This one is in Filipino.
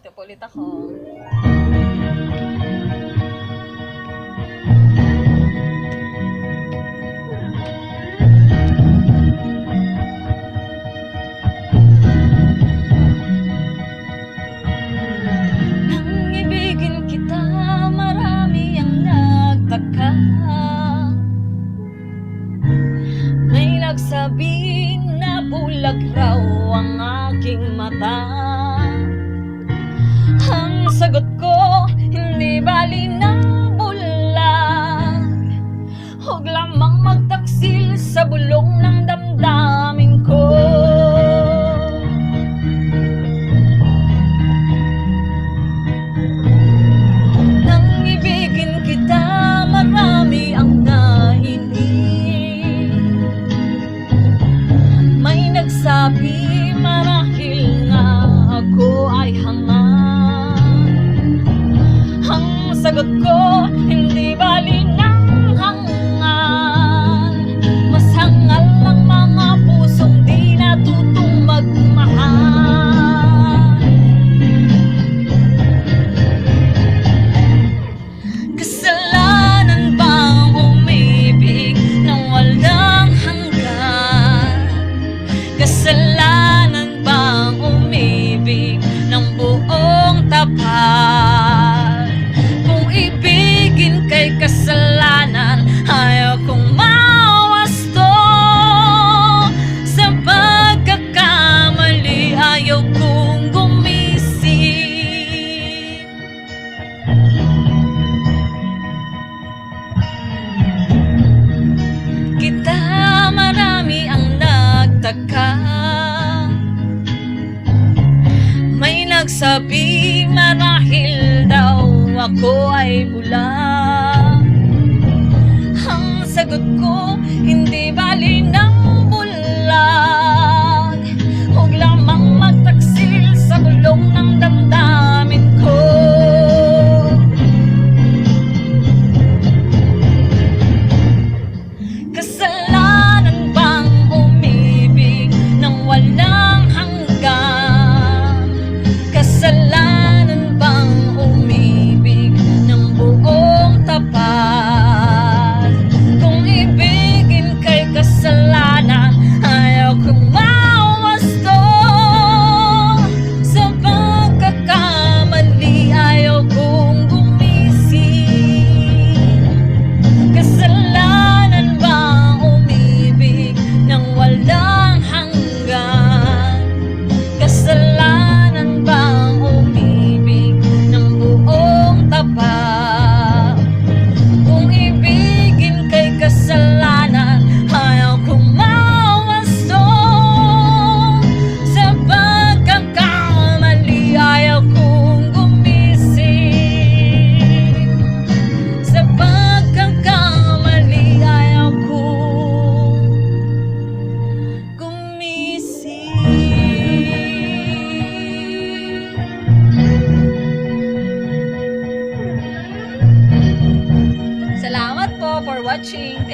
Dito po ulit ako. Nang ibigin kita, marami ang nagtaka. May nagsabi na bulag raw ang aking mata. Ang sagot ko, hindi bali na bulag. Huwag lamang magtaksil sa bulong ng damdamin ko. Nang ibigin kita, marami ang nainig. May nagsabi marahil na ako ay hangal. Ang sagot ko, hindi bali ng hangal. Mas hangal ang mga pusong di natutong magmahal. Kasalanan bang umibig nang walang hanggan? Kasalanan bang umibig ng buong tapat? Kung ibigin kay kasalanan, ayaw kong mawasto. Sa pagkakamali, ayaw kong gumising. Kita marami ang nagtaka. May nagsabi marahil daw ako ay bulag. Ang sagot ko, hindi bali ng bulag. Huwag lamang magtaksil sa bulong ng damdamin ko. Kasalanan bang umibig nang walang hanggan? Kasalanan bang umibig ng buong tapat? Kung ibigin kay kasalanan, ayaw kong mawasto. Sa pagkakamali, ayaw kong gumising. Kasalanan bang umibig ng walang hanggan? Kasalanan bang umibig ng buong tapat? Kung ibigin kay kasalanan, ayaw kong mawasto. Sa pagkakamali, ayaw kong gumising. Sa pagkakamali, ayaw kong gumising. Salamat po for watching.